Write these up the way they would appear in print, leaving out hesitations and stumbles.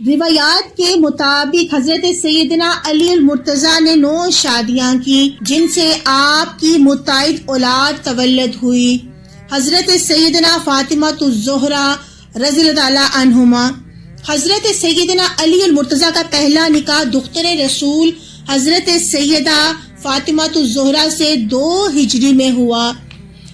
روایات کے مطابق حضرت سیدنا علی المرتضیٰ نے 9 شادیاں کی جن سے آپ کی متعدد اولاد تولد ہوئی۔ حضرت سیدنا فاطمہ الزہرا رضی اللہ تعالی عنہما۔ حضرت سیدنا علی المرتضیٰ کا پہلا نکاح دختر رسول حضرت سیدہ فاطمہ الزہرا سے 2 ہجری میں ہوا۔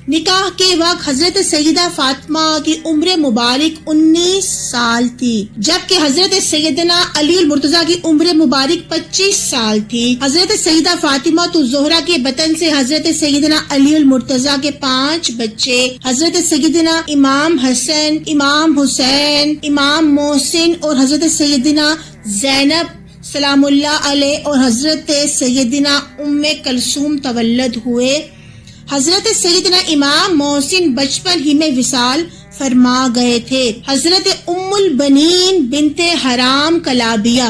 نکاح کے وقت حضرت سیدہ فاطمہ کی عمر مبارک 19 سال تھی، جبکہ حضرت سیدنا علی المرتضیٰ کی عمر مبارک 25 سال تھی۔ حضرت سیدہ فاطمہ الزہرا کے بطن سے حضرت سیدنا علی المرتضیٰ کے 5 بچے، حضرت سیدنا امام حسن، امام حسین، امام محسن اور حضرت سیدنا زینب سلام اللہ علیہ اور حضرت سیدنا ام کلثوم تولد ہوئے۔ حضرت سیدنا امام محسن بچپن ہی میں وصال فرما گئے تھے۔ حضرت ام البنین بنت حرام کلابیہ۔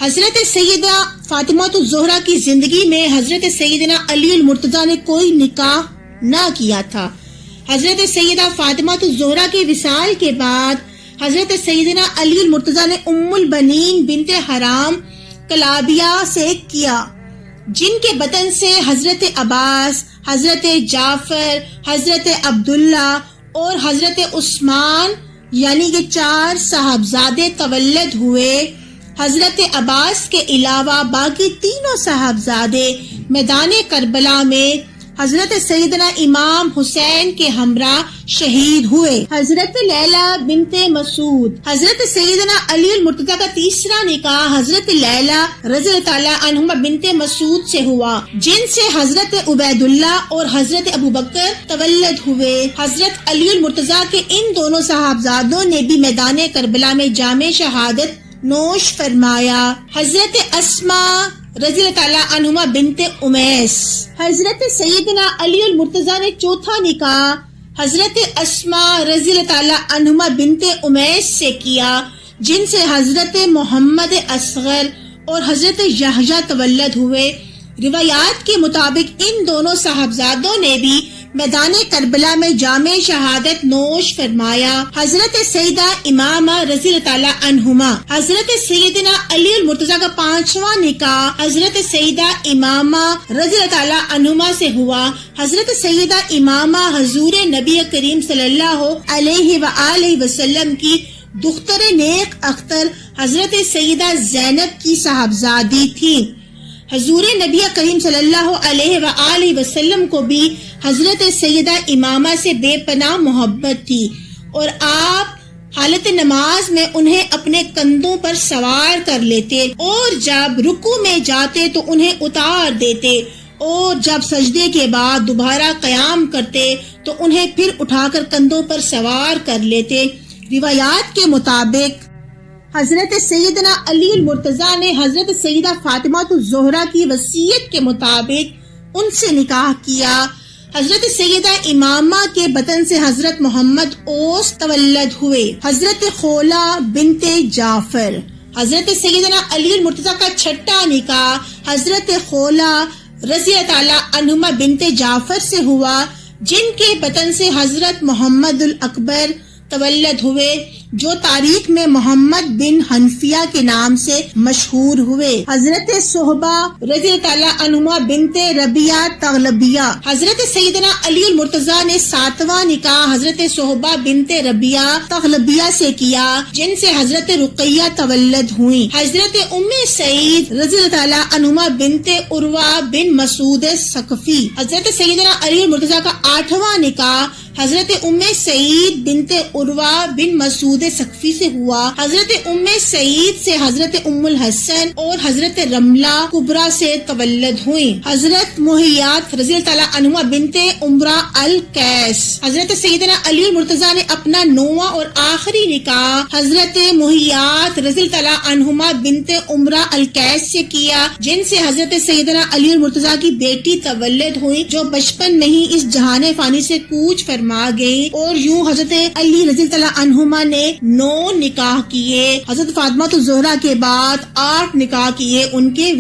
حضرت سیدہ فاطمہ الزہرا کی زندگی میں حضرت سیدنا علی المرتضیٰ نے کوئی نکاح نہ کیا تھا۔ حضرت سیدہ فاطمہ الزہرا کے وصال کے بعد حضرت سیدنا علی المرتضیٰ نے ام البنین بنت حرام کلابیہ سے کیا، جن کے بطن سے حضرت عباس، حضرت جعفر، حضرت عبداللہ اور حضرت عثمان یعنی کہ 4 صاحبزادے تولد ہوئے۔ حضرت عباس کے علاوہ باقی تینوں صاحبزادے میدان کربلا میں حضرت سیدنا امام حسین کے ہمراہ شہید ہوئے۔ حضرت لیلہ بنت مسعود۔ حضرت سیدنا علی المرتضیٰ کا تیسرا نکاح حضرت لیلہ رضی اللہ تعالی عنہما بنت مسعود سے ہوا، جن سے حضرت عبید اللہ اور حضرت ابوبکر تولد ہوئے۔ حضرت علی المرتضیٰ کے ان دونوں صاحبزادوں نے بھی میدان کربلا میں جام شہادت نوش فرمایا۔ حضرت اسماء رضی اللہ تعالی عنہما بنت امیس۔ حضرت سیدنا علی المرتضیٰ نے چوتھا نکاح حضرت اسماء رضی اللہ تعالی عنہما بنت امیس سے کیا، جن سے حضرت محمد اصغر اور حضرت یحییٰ تولد ہوئے۔ روایات کے مطابق ان دونوں صاحبزادوں نے بھی میدان کربلا میں جام شہادت نوش فرمایا۔ حضرت سیدہ امامہ رضی اللہ تعالی عنہما۔ حضرت سیدنا علی المرتضیٰ کا 5واں نکاح حضرت سیدہ امامہ رضی اللہ تعالی عنہما سے ہوا۔ حضرت سیدہ امامہ حضور نبی کریم صلی اللہ علیہ وآلہ وسلم کی دختر نیک اختر حضرت سیدہ زینب کی صاحبزادی تھی۔ حضور نبی کریم صلی اللہ علیہ وآلہ وسلم کو بھی حضرت سیدہ امامہ سے بے پناہ محبت تھی، اور آپ حالت نماز میں انہیں اپنے کندھوں پر سوار کر لیتے، اور جب رکوع میں جاتے تو انہیں اتار دیتے، اور جب سجدے کے بعد دوبارہ قیام کرتے تو انہیں پھر اٹھا کر کندھوں پر سوار کر لیتے۔ روایات کے مطابق حضرت سیدنا علی المرتضیٰ نے حضرت سیدہ فاطمہ الزہرا کی وصیت کے مطابق ان سے نکاح کیا۔ حضرت سیدہ امامہ کے بطن سے حضرت محمد اوس تولد ہوئے۔ حضرت خولہ بنت جعفر۔ حضرت سیدنا علی المرتضیٰ کا 6واں نکاح حضرت خولہ رضی اللہ تعالی عنہما بنت جعفر سے ہوا، جن کے بطن سے حضرت محمد الاکبر تولد ہوئے، جو تاریخ میں محمد بن حنفیہ کے نام سے مشہور ہوئے۔ حضرت صہبہ رضی اللہ تعالی عنہما بنت ربیعہ تغلبیہ۔ حضرت سیدنا علی المرتضیٰ نے 7واں نکاح حضرت صہبہ بنت ربیعہ تغلبیہ سے کیا، جن سے حضرت رقیہ تولد ہوئی۔ حضرت ام سعید رضی اللہ تعالی عنہما بنت عروہ بن مسعود ثقفی۔ حضرت سیدنا علی المرتضیٰ کا 8واں نکاح حضرت ام سعید بنت عروہ بن مسعود ثقفی سے ہوا۔ حضرت ام سعید سے حضرت ام الحسن اور حضرت رملہ کبریٰ سے تولد ہوئی۔ حضرت مہیات رضی اللہ تعالی عنہما بنت عمرہ القیس۔ حضرت سیدنا علی المرتضیٰ نے اپنا 9واں اور آخری نکاح حضرت مہیات رضی اللہ تعالی عنہما بنت عمرہ القیس سے کیا، جن سے حضرت سیدنا علی المرتضیٰ کی بیٹی تولد ہوئی، جو بچپن میں ہی اس جہان فانی سے کوچ فرما گئی۔ اور یوں حضرت علی رضی اللہ عنہما نے 9 نکاح کیے۔ حضرت فاطمہ الزہرا کے بعد 8 نکاح کیے ان کے